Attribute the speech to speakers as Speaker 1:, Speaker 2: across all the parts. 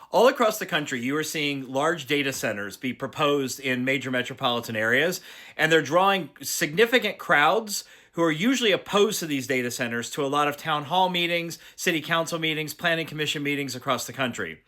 Speaker 1: All across the country, you are seeing large data centers be proposed in major metropolitan areas, and they're drawing significant crowds who are usually opposed to these data centers to a lot of town hall meetings, city council meetings, planning commission meetings across the country.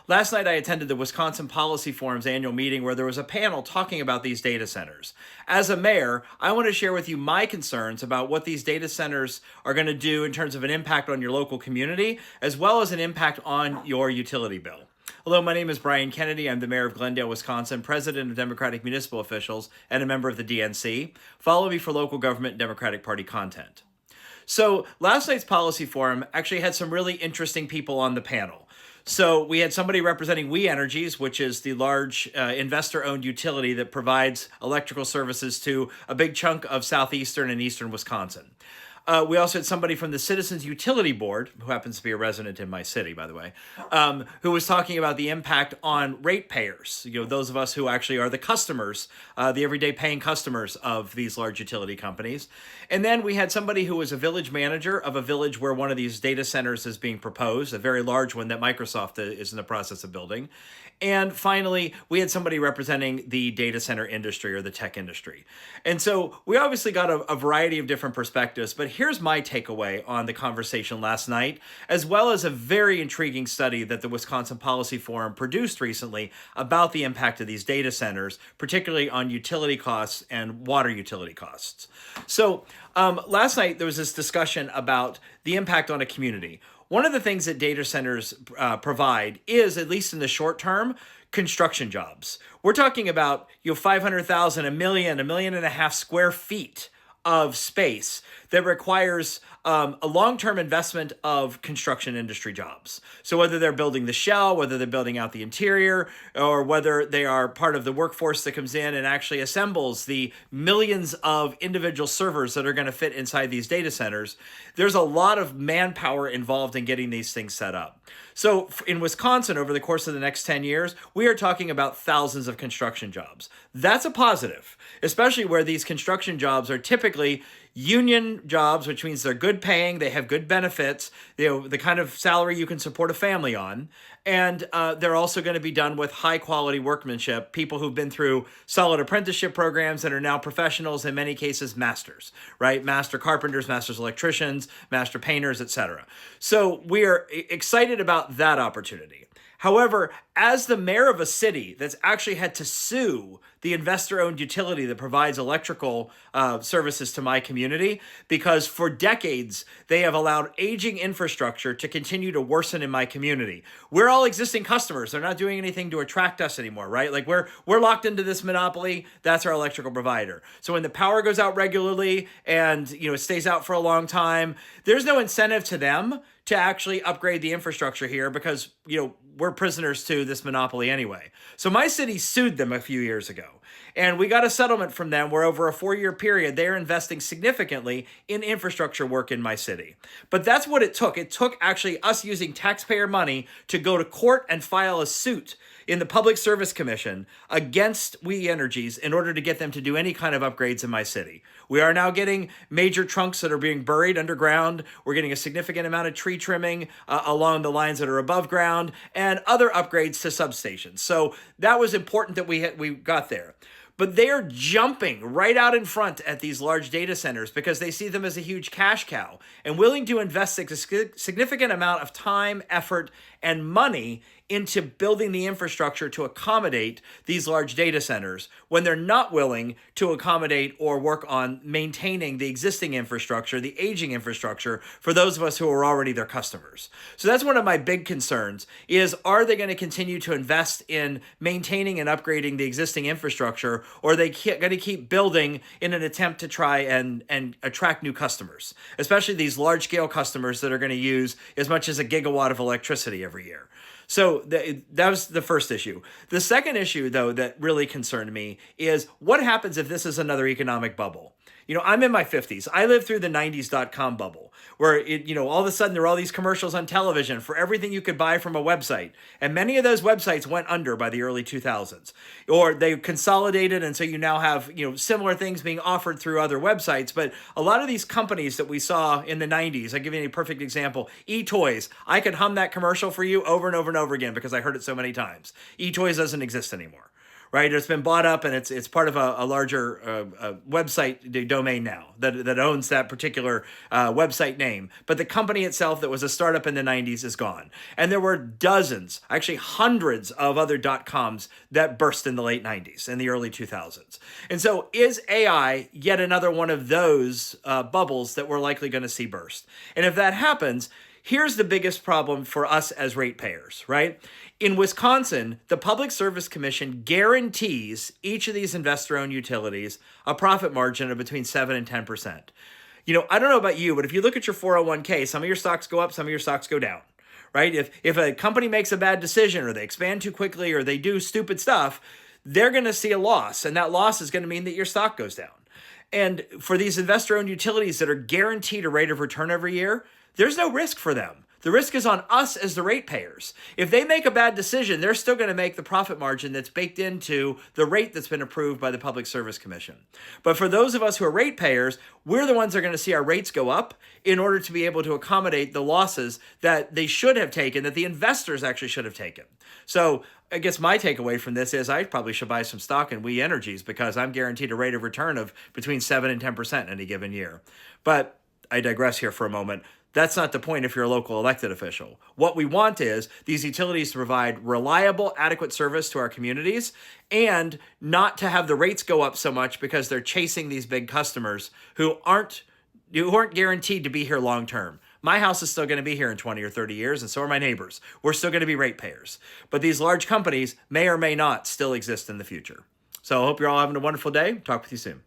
Speaker 1: Last night, I attended the Wisconsin Policy Forum's annual meeting where there was a panel talking about these data centers. As a mayor, I want to share with you my concerns about what these data centers are going to do in terms of an impact on your local community, as well as an impact on your utility bill. Hello, my name is Brian Kennedy. I'm the mayor of Glendale, Wisconsin, president of Democratic Municipal Officials, and a member of the DNC. Follow me for local government and Democratic Party content. So last night's policy forum actually had some really interesting people on the panel. So we had somebody representing We Energies, which is the large investor-owned utility that provides electrical services to a big chunk of southeastern and eastern Wisconsin. We also had somebody from the Citizens Utility Board, who happens to be a resident in my city, by the way, who was talking about the impact on ratepayers, those of us who actually are the customers, the everyday paying customers of these large utility companies. And then we had somebody who was a village manager of a village where one of these data centers is being proposed, a very large one that Microsoft is in the process of building. And finally, we had somebody representing the data center industry or the tech industry. And so we obviously got a variety of different perspectives, but here's my takeaway on the conversation last night, as well as a very intriguing study that the Wisconsin Policy Forum produced recently about the impact of these data centers, particularly on utility costs and water utility costs. So last night, there was this discussion about the impact on a community. One of the things that data centers provide is, at least in the short term, construction jobs. We're talking about 500,000, a million and a half square feet of space that requires a long-term investment of construction industry jobs. So whether they're building the shell, whether they're building out the interior, or whether they are part of the workforce that comes in and actually assembles the millions of individual servers that are going to fit inside these data centers, there's a lot of manpower involved in getting these things set up. So in Wisconsin, over the course of the next 10 years, we are talking about thousands of construction jobs. That's a positive, especially where these construction jobs are typically union jobs, which means they're good paying, they have good benefits, the kind of salary you can support a family on, and they're also going to be done with high quality workmanship, people who've been through solid apprenticeship programs and are now professionals, in many cases masters, right? Master carpenters, masters electricians, master painters, etc. So we are excited about that opportunity. However, as the mayor of a city that's actually had to sue the investor-owned utility that provides electrical services to my community, because for decades they have allowed aging infrastructure to continue to worsen in my community. We're all existing customers. They're not doing anything to attract us anymore, right? Like we're locked into this monopoly. That's our electrical provider. So when the power goes out regularly and it stays out for a long time, there's no incentive to them to actually upgrade the infrastructure here because, we're prisoners to this monopoly anyway. So my city sued them a few years ago, and we got a settlement from them where over a 4-year period, they're investing significantly in infrastructure work in my city. But that's what it took. It took actually us using taxpayer money to go to court and file a suit in the Public Service Commission against We Energies in order to get them to do any kind of upgrades in my city. We are now getting major trunks that are being buried underground. We're getting a significant amount of tree trimming along the lines that are above ground and other upgrades to substations. So that was important that we got there. But they are jumping right out in front at these large data centers because they see them as a huge cash cow and willing to invest a significant amount of time, effort, and money into building the infrastructure to accommodate these large data centers when they're not willing to accommodate or work on maintaining the existing infrastructure, the aging infrastructure for those of us who are already their customers. So that's one of my big concerns is, are they going to continue to invest in maintaining and upgrading the existing infrastructure, or are they going to keep building in an attempt to try and attract new customers, especially these large scale customers that are going to use as much as a gigawatt of electricity every year? So that was the first issue. The second issue, though, that really concerned me is what happens if this is another economic bubble? I'm in my 50s. I lived through the 90s .com bubble where all of a sudden there were all these commercials on television for everything you could buy from a website. And many of those websites went under by the early 2000s, or they consolidated. And so you now have, similar things being offered through other websites. But a lot of these companies that we saw in the 90s, I'll give you a perfect example. eToys. I could hum that commercial for you over and over and over again because I heard it so many times. eToys doesn't exist anymore. Right, it's been bought up, and it's part of a larger website domain now that owns that particular website name. But the company itself that was a startup in the 90s is gone. And there were dozens, actually hundreds of other .coms that burst in the late 90s and the early 2000s. And so is AI yet another one of those bubbles that we're likely going to see burst? And if that happens, here's the biggest problem for us as ratepayers, right? In Wisconsin, the Public Service Commission guarantees each of these investor-owned utilities a profit margin of between 7 and 10%. I don't know about you, but if you look at your 401k, some of your stocks go up, some of your stocks go down, right? If a company makes a bad decision or they expand too quickly or they do stupid stuff, they're going to see a loss, and that loss is going to mean that your stock goes down. And for these investor-owned utilities that are guaranteed a rate of return every year, there's no risk for them. The risk is on us as the ratepayers. If they make a bad decision, they're still going to make the profit margin that's baked into the rate that's been approved by the Public Service Commission. But for those of us who are ratepayers, we're the ones that are going to see our rates go up in order to be able to accommodate the losses that they should have taken, that the investors actually should have taken. So I guess my takeaway from this is I probably should buy some stock in We Energies because I'm guaranteed a rate of return of between 7 and 10% in any given year. But I digress here for a moment. That's not the point if you're a local elected official. What we want is these utilities to provide reliable, adequate service to our communities and not to have the rates go up so much because they're chasing these big customers who aren't guaranteed to be here long term. My house is still going to be here in 20 or 30 years, and so are my neighbors. We're still going to be ratepayers. But these large companies may or may not still exist in the future. So I hope you're all having a wonderful day. Talk with you soon.